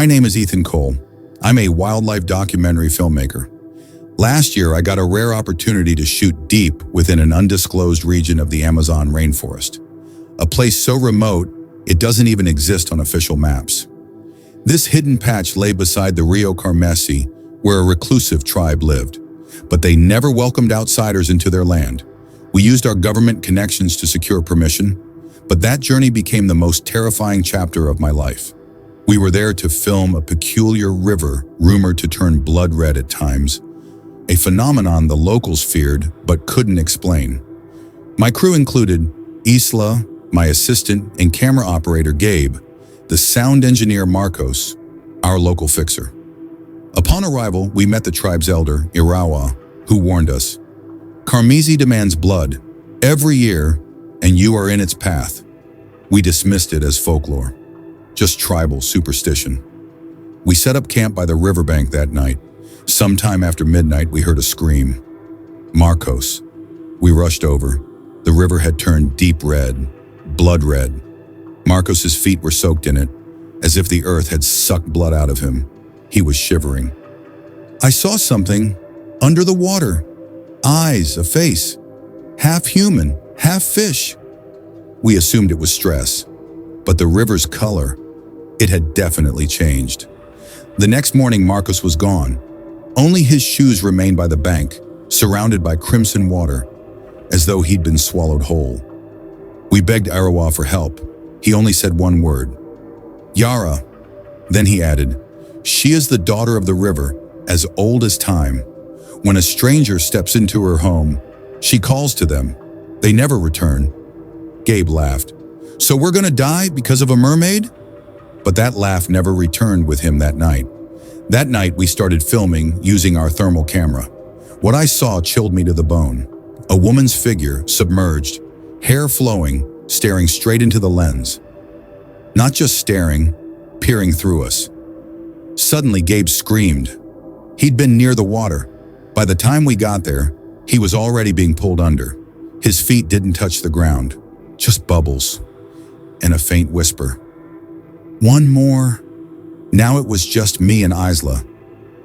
My name is Ethan Cole. I'm a wildlife documentary filmmaker. Last year, I got a rare opportunity to shoot deep within an undisclosed region of the Amazon rainforest, a place so remote it doesn't even exist on official maps. This hidden patch lay beside the Rio Carmesi, where a reclusive tribe lived, but they never welcomed outsiders into their land. We used our government connections to secure permission, but that journey became the most terrifying chapter of my life. We were there to film a peculiar river rumored to turn blood red at times, a phenomenon the locals feared but couldn't explain. My crew included Isla, my assistant and camera operator Gabe, the sound engineer Marcos, our local fixer. Upon arrival, we met the tribe's elder, Irawa, who warned us, "Carmesi demands blood every year, and you are in its path." We dismissed it as folklore, just tribal superstition. We set up camp by the riverbank that night. Sometime after midnight, we heard a scream. Marcos. We rushed over. The river had turned deep red, blood red. Marcos's feet were soaked in it, as if the earth had sucked blood out of him. He was shivering. "I saw something under the water. Eyes, a face. Half human, half fish." We assumed it was stress, but the river's color, it had definitely changed. The next morning, Marcos was gone. Only his shoes remained by the bank, surrounded by crimson water, as though he'd been swallowed whole. We begged Irawa for help. He only said one word, "Yara." Then he added, "She is the daughter of the river, as old as time. When a stranger steps into her home, she calls to them. They never return." Gabe laughed. "So we're gonna die because of a mermaid?" But that laugh never returned with him that night. That night, we started filming using our thermal camera. What I saw chilled me to the bone. A woman's figure, submerged, hair flowing, staring straight into the lens. Not just staring, peering through us. Suddenly, Gabe screamed. He'd been near the water. By the time we got there, he was already being pulled under. His feet didn't touch the ground, just bubbles, and a faint whisper. "One more." Now it was just me and Isla.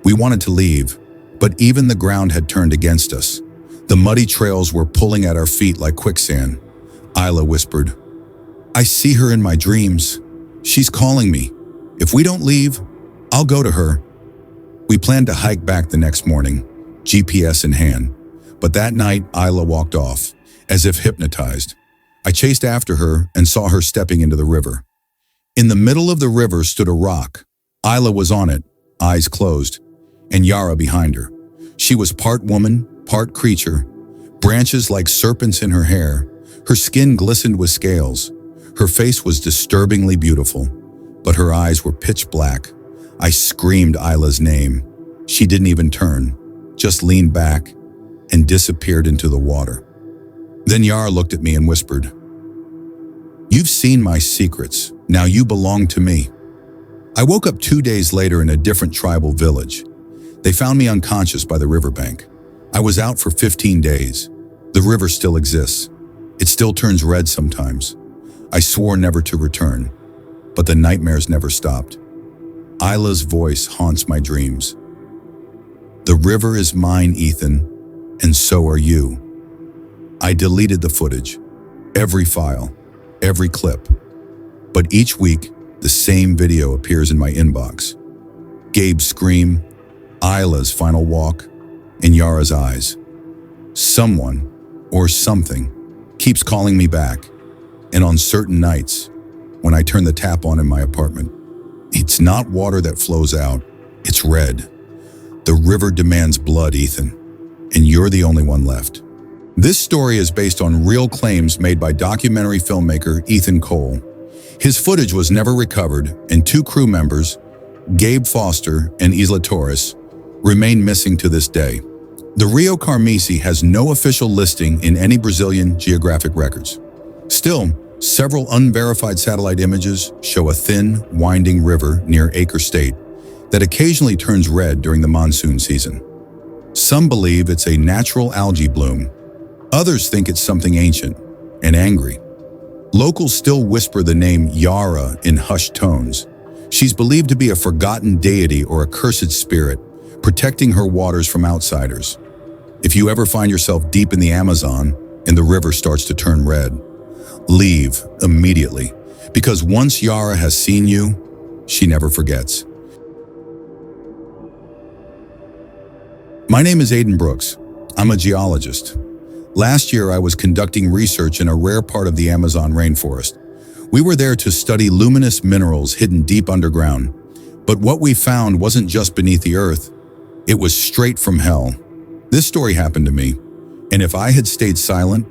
We wanted to leave, but even the ground had turned against us. The muddy trails were pulling at our feet like quicksand. Isla whispered, "I see her in my dreams. She's calling me. If we don't leave, I'll go to her." We planned to hike back the next morning, GPS in hand. But that night, Isla walked off, as if hypnotized. I chased after her and saw her stepping into the river. In the middle of the river stood a rock. Isla was on it, eyes closed, and Yara behind her. She was part woman, part creature, branches like serpents in her hair. Her skin glistened with scales. Her face was disturbingly beautiful, but her eyes were pitch black. I screamed Isla's name. She didn't even turn, just leaned back and disappeared into the water. Then Yara looked at me and whispered, "You've seen my secrets. Now you belong to me." I woke up 2 days later in a different tribal village. They found me unconscious by the riverbank. I was out for 15 days. The river still exists. It still turns red sometimes. I swore never to return, but the nightmares never stopped. Isla's voice haunts my dreams. "The river is mine, Ethan, and so are you." I deleted the footage, every file, every clip. But each week, the same video appears in my inbox. Gabe's scream, Isla's final walk, and Yara's eyes. Someone, or something, keeps calling me back. And on certain nights, when I turn the tap on in my apartment, it's not water that flows out, it's red. The river demands blood, Ethan, and you're the only one left. This story is based on real claims made by documentary filmmaker Ethan Cole. His footage was never recovered, and 2 crew members, Gabe Foster and Isla Torres, remain missing to this day. The Rio Carmesi has no official listing in any Brazilian geographic records. Still, several unverified satellite images show a thin, winding river near Acre State that occasionally turns red during the monsoon season. Some believe it's a natural algae bloom. Others think it's something ancient and angry. Locals still whisper the name Yara in hushed tones. She's believed to be a forgotten deity or a cursed spirit, protecting her waters from outsiders. If you ever find yourself deep in the Amazon and the river starts to turn red, leave immediately, because once Yara has seen you, she never forgets. My name is Aidan Brooks. I'm a geologist. Last year, I was conducting research in a rare part of the Amazon rainforest. We were there to study luminous minerals hidden deep underground. But what we found wasn't just beneath the earth, it was straight from hell. This story happened to me, and if I had stayed silent,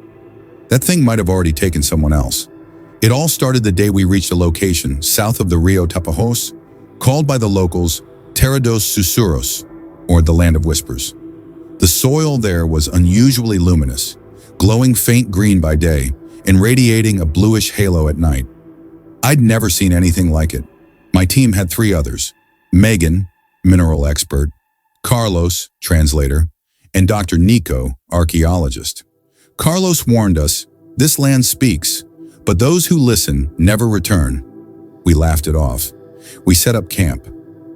that thing might have already taken someone else. It all started the day we reached a location south of the Rio Tapajos, called by the locals Terra dos Susurros, or the Land of Whispers. The soil there was unusually luminous, glowing faint green by day and radiating a bluish halo at night. I'd never seen anything like it. My team had 3 others: Megan, mineral expert; Carlos, translator; and Dr. Nico, archaeologist. Carlos warned us, "This land speaks, but those who listen never return." We laughed it off. We set up camp.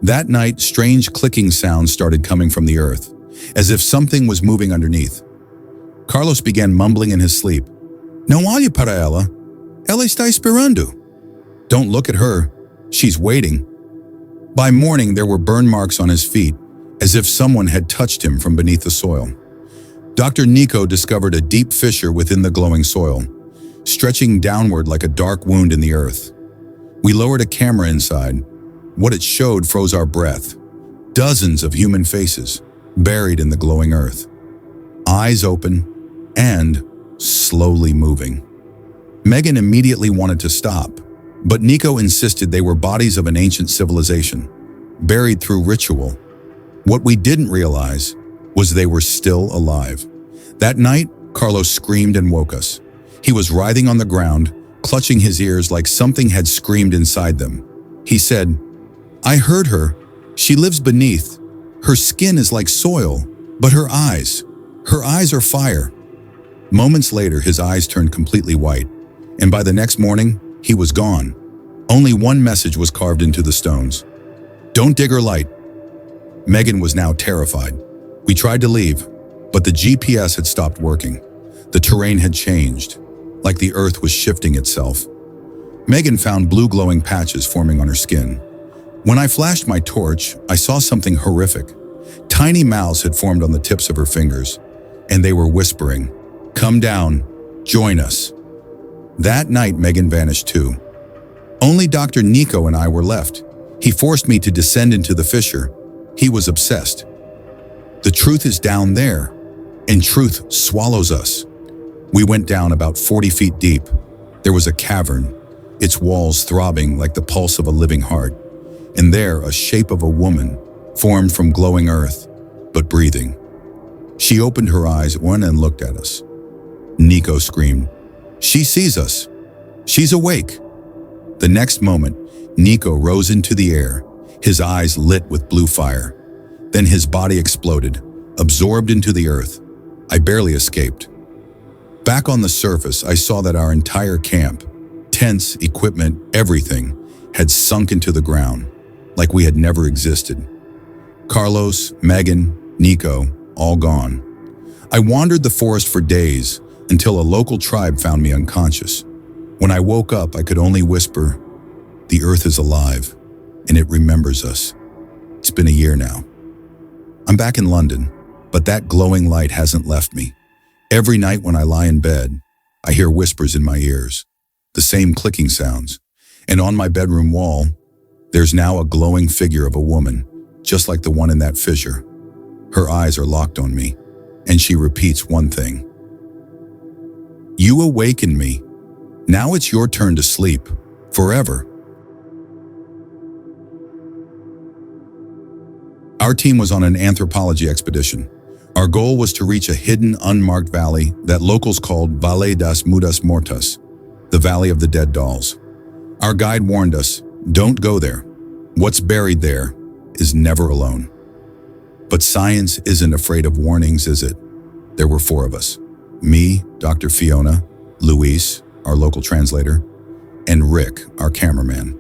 That night, strange clicking sounds started coming from the earth, as if something was moving underneath. Carlos began mumbling in his sleep. "No olhe para ela. Ela está esperando." "Don't look at her. She's waiting." By morning, there were burn marks on his feet, as if someone had touched him from beneath the soil. Dr. Nico discovered a deep fissure within the glowing soil, stretching downward like a dark wound in the earth. We lowered a camera inside. What it showed froze our breath. Dozens of human faces, buried in the glowing earth. Eyes open and slowly moving. Megan immediately wanted to stop, but Nico insisted they were bodies of an ancient civilization, buried through ritual. What we didn't realize was they were still alive. That night, Carlos screamed and woke us. He was writhing on the ground, clutching his ears like something had screamed inside them. He said, "I heard her. She lives beneath. Her skin is like soil, but her eyes are fire." Moments later, his eyes turned completely white, and by the next morning, he was gone. Only one message was carved into the stones: "Don't dig her light." Megan was now terrified. We tried to leave, but the GPS had stopped working. The terrain had changed, like the earth was shifting itself. Megan found blue glowing patches forming on her skin. When I flashed my torch, I saw something horrific. Tiny mouths had formed on the tips of her fingers, and they were whispering, "Come down, join us." That night, Megan vanished too. Only Dr. Nico and I were left. He forced me to descend into the fissure. He was obsessed. The truth is down there, and truth swallows us. We went down about 40 feet deep. There was a cavern, its walls throbbing like the pulse of a living heart, and there a shape of a woman, formed from glowing earth, but breathing. She opened her eyes one and looked at us. Nico screamed, "She sees us! She's awake!" The next moment, Nico rose into the air, his eyes lit with blue fire. Then his body exploded, absorbed into the earth. I barely escaped. Back on the surface, I saw that our entire camp, tents, equipment, everything, had sunk into the ground, like we had never existed. Carlos, Megan, Nico, all gone. I wandered the forest for days until a local tribe found me unconscious. When I woke up, I could only whisper, "The earth is alive, and it remembers us." It's been a year now. I'm back in London, but that glowing light hasn't left me. Every night when I lie in bed, I hear whispers in my ears, the same clicking sounds, and on my bedroom wall, there's now a glowing figure of a woman, just like the one in that fissure. Her eyes are locked on me, and she repeats one thing: "You awakened me. Now it's your turn to sleep, forever." Our team was on an anthropology expedition. Our goal was to reach a hidden, unmarked valley that locals called Valle das Mudas Mortas, the Valley of the Dead Dolls. Our guide warned us, "Don't go there. What's buried there is never alone." But science isn't afraid of warnings, is it? There were 4 of us. Me, Dr. Fiona, Luis, our local translator, and Rick, our cameraman.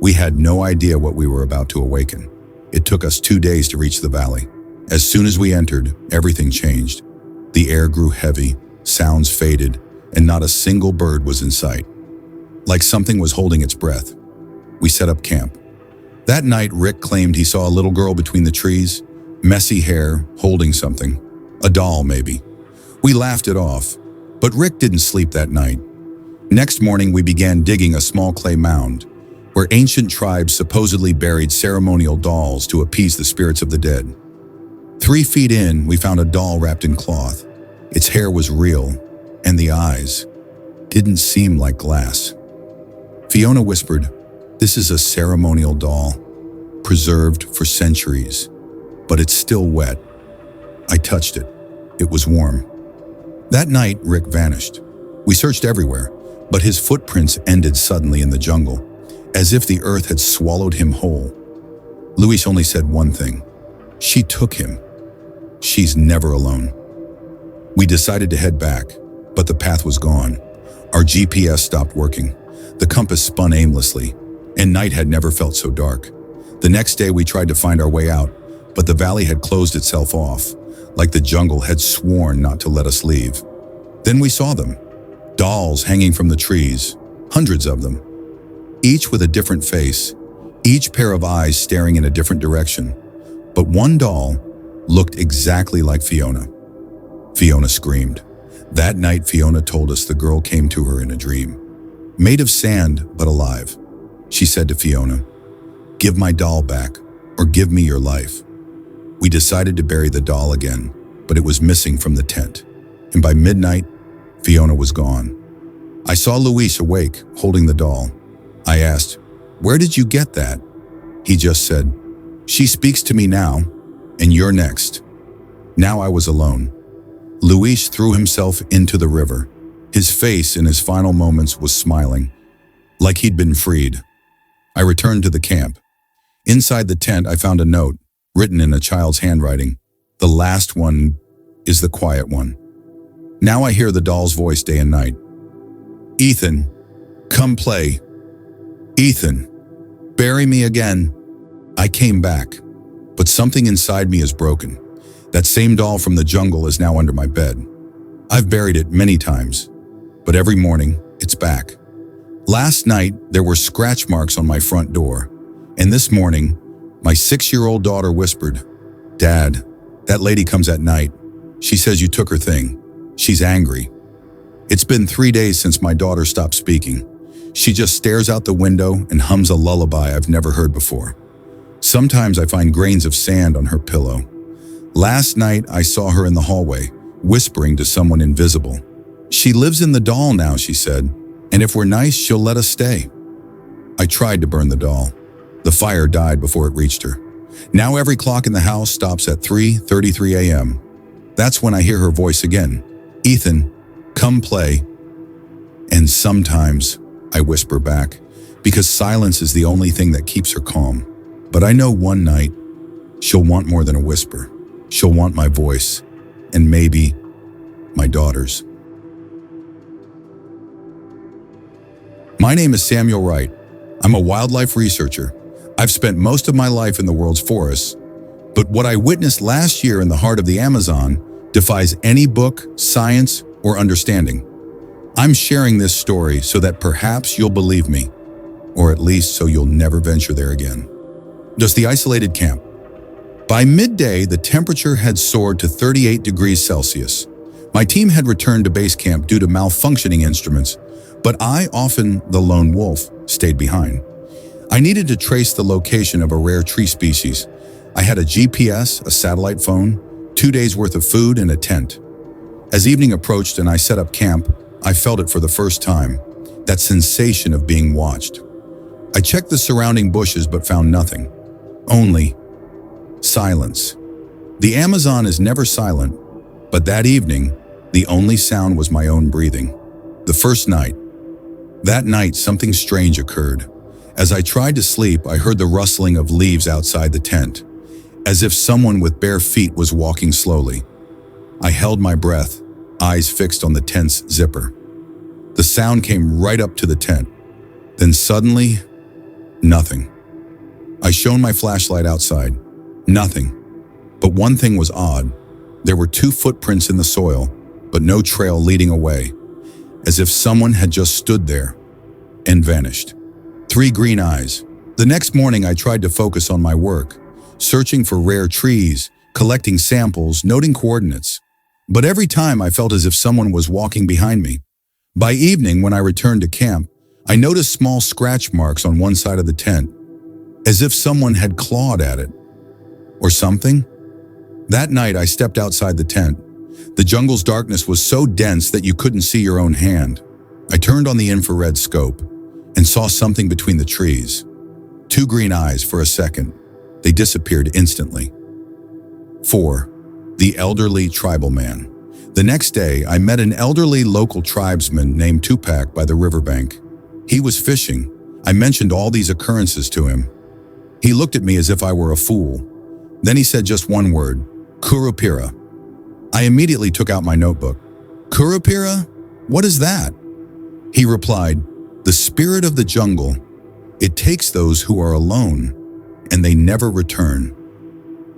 We had no idea what we were about to awaken. It took us 2 days to reach the valley. As soon as we entered, everything changed. The air grew heavy, sounds faded, and not a single bird was in sight. Like something was holding its breath. We set up camp. That night, Rick claimed he saw a little girl between the trees, messy hair, holding something. A doll, maybe. We laughed it off, but Rick didn't sleep that night. Next morning, we began digging a small clay mound, where ancient tribes supposedly buried ceremonial dolls to appease the spirits of the dead. 3 feet in, we found a doll wrapped in cloth. Its hair was real, and the eyes didn't seem like glass. Fiona whispered, "This is a ceremonial doll, preserved for centuries, but it's still wet." I touched it. It was warm. That night, Rick vanished. We searched everywhere, but his footprints ended suddenly in the jungle, as if the earth had swallowed him whole. Luis only said one thing. "She took him. She's never alone." We decided to head back, but the path was gone. Our GPS stopped working. The compass spun aimlessly, and night had never felt so dark. The next day we tried to find our way out, but the valley had closed itself off, like the jungle had sworn not to let us leave. Then we saw them. Dolls hanging from the trees, hundreds of them. Each with a different face, each pair of eyes staring in a different direction. But one doll looked exactly like Fiona. Fiona screamed. That night, Fiona told us the girl came to her in a dream. Made of sand, but alive. She said to Fiona, "Give my doll back, or give me your life." We decided to bury the doll again, but it was missing from the tent. And by midnight, Fiona was gone. I saw Luis awake, holding the doll. I asked, "Where did you get that?" He just said, "She speaks to me now, and you're next." Now I was alone. Luis threw himself into the river. His face in his final moments was smiling, like he'd been freed. I returned to the camp. Inside the tent, I found a note, written in a child's handwriting. The last one is the quiet one. Now I hear the doll's voice day and night. "Ethan, come play. Ethan, bury me again." I came back, but something inside me is broken. That same doll from the jungle is now under my bed. I've buried it many times, but every morning it's back. Last night, there were scratch marks on my front door, and this morning, my 6-year-old daughter whispered, "Dad, that lady comes at night. She says you took her thing. She's angry." It's been 3 days since my daughter stopped speaking. She just stares out the window and hums a lullaby I've never heard before. Sometimes I find grains of sand on her pillow. Last night, I saw her in the hallway, whispering to someone invisible. "She lives in the doll now," she said, "and if we're nice, she'll let us stay." I tried to burn the doll. The fire died before it reached her. Now every clock in the house stops at 3:33 a.m. That's when I hear her voice again. "Ethan, come play." And sometimes I whisper back, because silence is the only thing that keeps her calm. But I know one night, she'll want more than a whisper. She'll want my voice, and maybe my daughter's. My name is Samuel Wright. I'm a wildlife researcher. I've spent most of my life in the world's forests, but what I witnessed last year in the heart of the Amazon defies any book, science, or understanding. I'm sharing this story so that perhaps you'll believe me, or at least so you'll never venture there again. Just the isolated camp. By midday, the temperature had soared to 38 degrees Celsius. My team had returned to base camp due to malfunctioning instruments, but I, often the lone wolf, stayed behind. I needed to trace the location of a rare tree species. I had a GPS, a satellite phone, 2 days' worth of food, and a tent. As evening approached and I set up camp, I felt it for the first time, that sensation of being watched. I checked the surrounding bushes but found nothing. Only silence. The Amazon is never silent, but that evening, the only sound was my own breathing. The first night. That night, something strange occurred. As I tried to sleep, I heard the rustling of leaves outside the tent, as if someone with bare feet was walking slowly. I held my breath, eyes fixed on the tent's zipper. The sound came right up to the tent. Then suddenly, Nothing. I shone my flashlight outside. Nothing. But one thing was odd. There were 2 footprints in the soil, but no trail leading away, as if someone had just stood there and vanished. 3 green eyes. The next morning I tried to focus on my work, searching for rare trees, collecting samples, noting coordinates. But every time I felt as if someone was walking behind me. By evening, when I returned to camp, I noticed small scratch marks on one side of the tent, as if someone had clawed at it. Or something? That night I stepped outside the tent. The jungle's darkness was so dense that you couldn't see your own hand. I turned on the infrared scope and saw something between the trees. 2 green eyes for a second. They disappeared instantly. 4. The elderly tribal man. The next day, I met an elderly local tribesman named Tupac by the riverbank. He was fishing. I mentioned all these occurrences to him. He looked at me as if I were a fool. Then he said just one word, Curupira. I immediately took out my notebook. Curupira? What is that? He replied, the spirit of the jungle. It takes those who are alone, and they never return.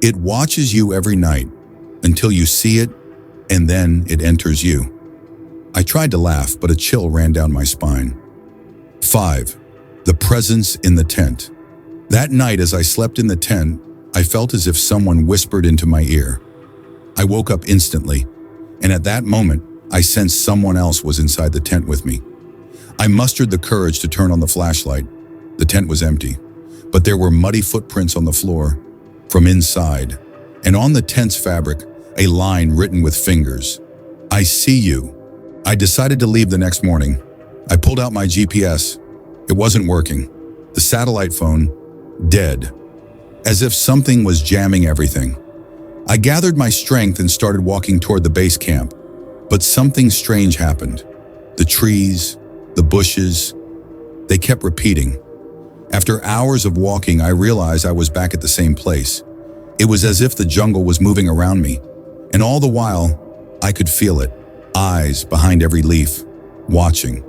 It watches you every night until you see it, and then it enters you. I tried to laugh, but a chill ran down my spine. 5. The presence in the tent. That night as I slept in the tent, I felt as if someone whispered into my ear. I woke up instantly, and at that moment, I sensed someone else was inside the tent with me. I mustered the courage to turn on the flashlight. The tent was empty, but there were muddy footprints on the floor from inside, and on the tent's fabric, a line written with fingers. I see you. I decided to leave the next morning. I pulled out my GPS. It wasn't working. The satellite phone, dead. As if something was jamming everything. I gathered my strength and started walking toward the base camp. But something strange happened. The trees, the bushes, they kept repeating. After hours of walking, I realized I was back at the same place. It was as if the jungle was moving around me, and all the while, I could feel it, eyes behind every leaf, watching.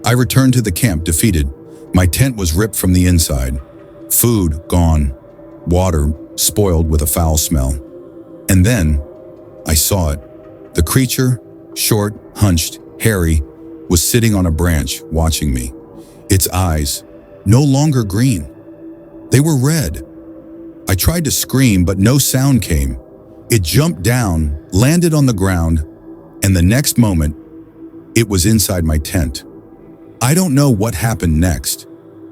I returned to the camp defeated. My tent was ripped from the inside, food gone, water spoiled with a foul smell. And then, I saw it. The creature, short, hunched, hairy, was sitting on a branch watching me. Its eyes, no longer green. They were red. I tried to scream, but no sound came. It jumped down, landed on the ground, and the next moment, it was inside my tent. I don't know what happened next.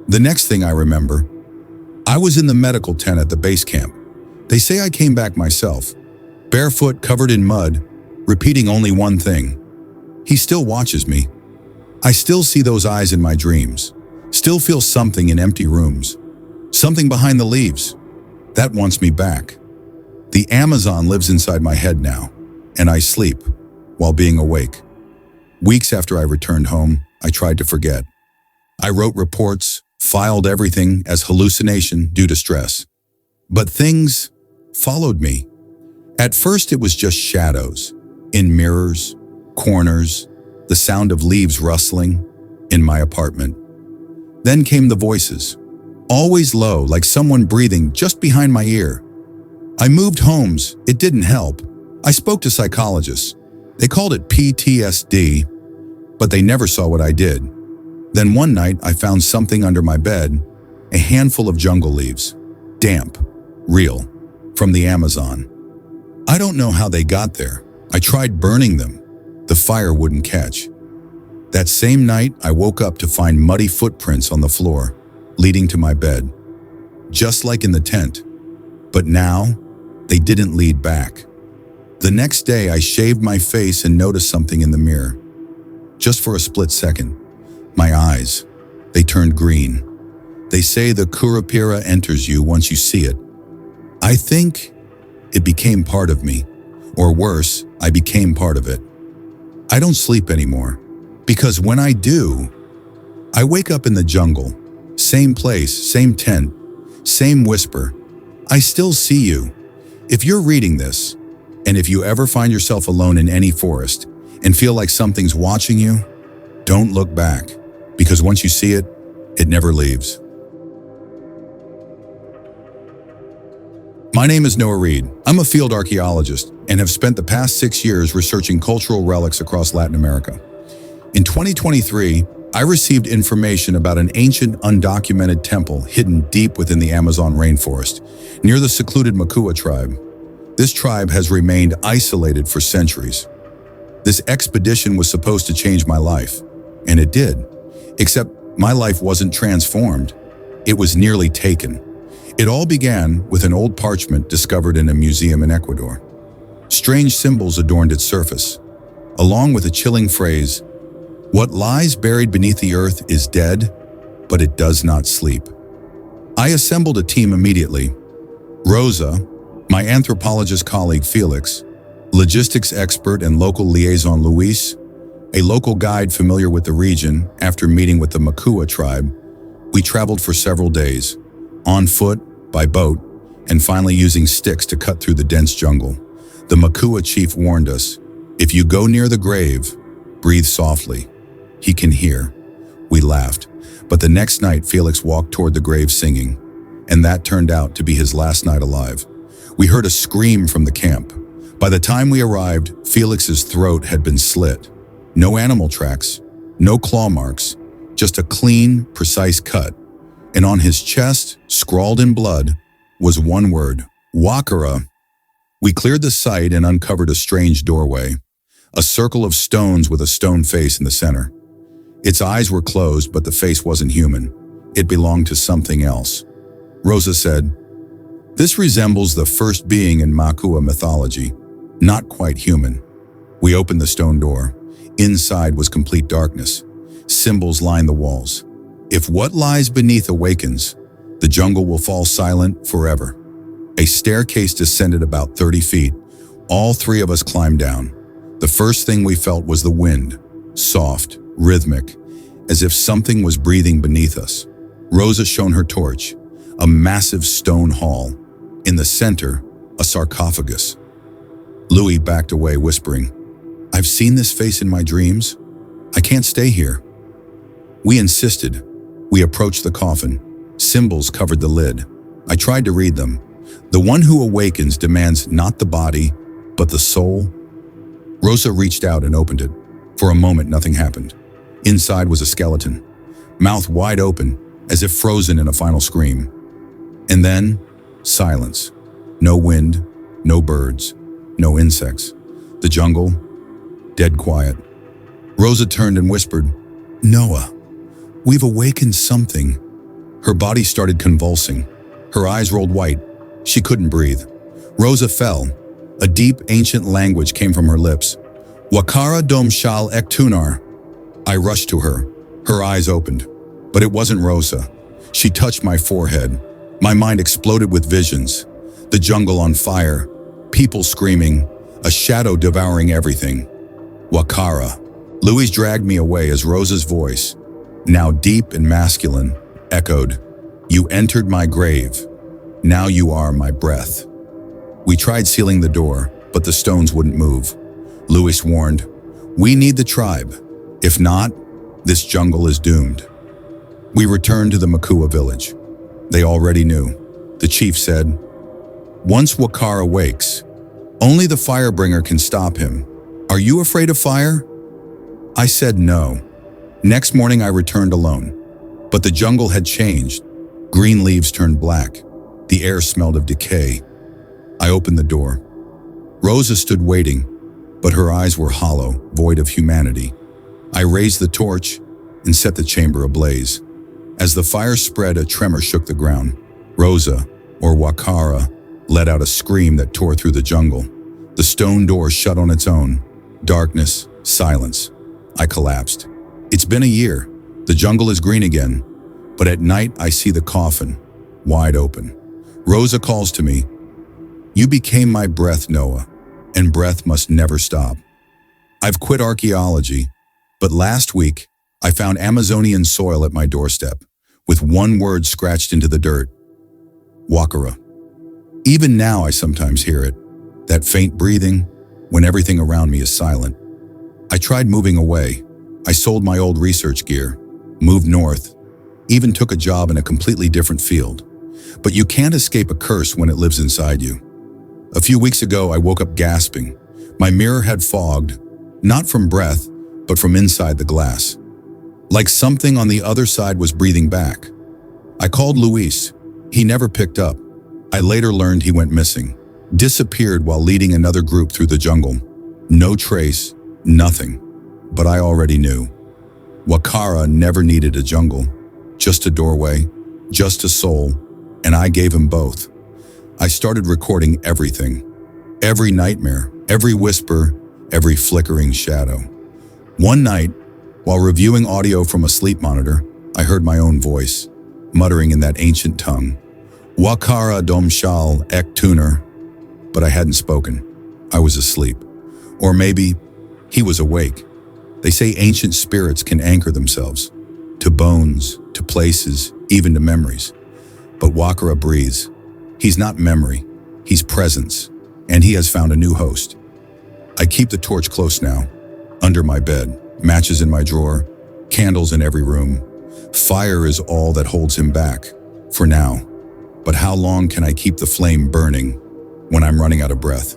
The next thing I remember, I was in the medical tent at the base camp. They say I came back myself, barefoot, covered in mud, repeating only one thing. He still watches me. I still see those eyes in my dreams. Still feel something in empty rooms. Something behind the leaves. That wants me back. The Amazon lives inside my head now, and I sleep while being awake. Weeks after I returned home, I tried to forget. I wrote reports, filed everything as hallucination due to stress. But things followed me. At first it was just shadows, in mirrors, corners, the sound of leaves rustling in my apartment. Then came the voices, always low, like someone breathing just behind my ear. I moved homes, it didn't help. I spoke to psychologists. They called it PTSD, but they never saw what I did. Then one night I found something under my bed, a handful of jungle leaves, damp, real, from the Amazon. I don't know how they got there. I tried burning them. The fire wouldn't catch. That same night, I woke up to find muddy footprints on the floor, leading to my bed. Just like in the tent. But now, they didn't lead back. The next day, I shaved my face and noticed something in the mirror. Just for a split second, my eyes, they turned green. They say the Curupira enters you once you see it. I think it became part of me. Or worse, I became part of it. I don't sleep anymore. Because when I do, I wake up in the jungle, same place, same tent, same whisper. I still see you. If you're reading this, and if you ever find yourself alone in any forest and feel like something's watching you, don't look back, because once you see it, it never leaves. My name is Noah Reed. I'm a field archaeologist and have spent the past 6 years researching cultural relics across Latin America. In 2023, I received information about an ancient, undocumented temple hidden deep within the Amazon rainforest, near the secluded Makua tribe. This tribe has remained isolated for centuries. This expedition was supposed to change my life, and it did. Except my life wasn't transformed. It was nearly taken. It all began with an old parchment discovered in a museum in Ecuador. Strange symbols adorned its surface, along with a chilling phrase, "What lies buried beneath the earth is dead, but it does not sleep." I assembled a team immediately. Rosa, my anthropologist colleague Felix, logistics expert and local liaison Luis, a local guide familiar with the region after meeting with the Makua tribe. We traveled for several days, on foot, by boat, and finally using sticks to cut through the dense jungle. The Makua chief warned us, "If you go near the grave, breathe softly. He can hear." We laughed, but the next night Felix walked toward the grave singing, and that turned out to be his last night alive. We heard a scream from the camp. By the time we arrived, Felix's throat had been slit. No animal tracks, no claw marks, just a clean, precise cut. And on his chest, scrawled in blood, was one word, Wakara. We cleared the site and uncovered a strange doorway, a circle of stones with a stone face in the center. Its eyes were closed, but the face wasn't human. It belonged to something else. Rosa said, "This resembles the first being in Makua mythology, not quite human." We opened the stone door. Inside was complete darkness. Symbols lined the walls. If what lies beneath awakens, the jungle will fall silent forever. A staircase descended about 30 feet. All three of us climbed down. The first thing we felt was the wind, soft, rhythmic, as if something was breathing beneath us. Rosa shone her torch, a massive stone hall. In the center, a sarcophagus. Louis backed away, whispering, "I've seen this face in my dreams. I can't stay here." We insisted. We approached the coffin. Symbols covered the lid. I tried to read them. The one who awakens demands not the body, but the soul. Rosa reached out and opened it. For a moment, nothing happened. Inside was a skeleton, mouth wide open, as if frozen in a final scream. And then, silence. No wind, no birds, no insects. The jungle, dead quiet. Rosa turned and whispered, "Noah, we've awakened something." Her body started convulsing. Her eyes rolled white. She couldn't breathe. Rosa fell. A deep, ancient language came from her lips. "Wakara dom shal ektunar." I rushed to her. Her eyes opened. But it wasn't Rosa. She touched my forehead. My mind exploded with visions. The jungle on fire, people screaming, a shadow devouring everything. Wakara. Louis dragged me away as Rosa's voice, now deep and masculine, echoed, "You entered my grave. Now you are my breath." We tried sealing the door, but the stones wouldn't move. Louis warned, "We need the tribe. If not, this jungle is doomed." We returned to the Makua village. They already knew. The chief said, "Once Wakara wakes, only the firebringer can stop him. Are you afraid of fire?" I said no. Next morning I returned alone. But the jungle had changed. Green leaves turned black. The air smelled of decay. I opened the door. Rosa stood waiting, but her eyes were hollow, void of humanity. I raised the torch and set the chamber ablaze. As the fire spread, a tremor shook the ground. Rosa, or Wakara, let out a scream that tore through the jungle. The stone door shut on its own. Darkness, silence. I collapsed. It's been a year. The jungle is green again. But at night I see the coffin, wide open. Rosa calls to me, "You became my breath, Noah, and breath must never stop." I've quit archaeology, but last week I found Amazonian soil at my doorstep, with one word scratched into the dirt. Wakara. Even now I sometimes hear it, that faint breathing, when everything around me is silent. I tried moving away. I sold my old research gear, moved north, even took a job in a completely different field. But you can't escape a curse when it lives inside you. A few weeks ago, I woke up gasping. My mirror had fogged, not from breath, but from inside the glass. Like something on the other side was breathing back. I called Luis. He never picked up. I later learned he went missing, disappeared while leading another group through the jungle. No trace, nothing. But I already knew. Wakara never needed a jungle, just a doorway, just a soul, and I gave him both. I started recording everything. Every nightmare, every whisper, every flickering shadow. One night, while reviewing audio from a sleep monitor, I heard my own voice, muttering in that ancient tongue, Wakara Domshal Ek Tuner. But I hadn't spoken. I was asleep. Or maybe he was awake. They say ancient spirits can anchor themselves to bones, to places, even to memories. But Wakara breathes. He's not memory, he's presence, and he has found a new host. I keep the torch close now, under my bed, matches in my drawer, candles in every room. Fire is all that holds him back, for now. But how long can I keep the flame burning when I'm running out of breath?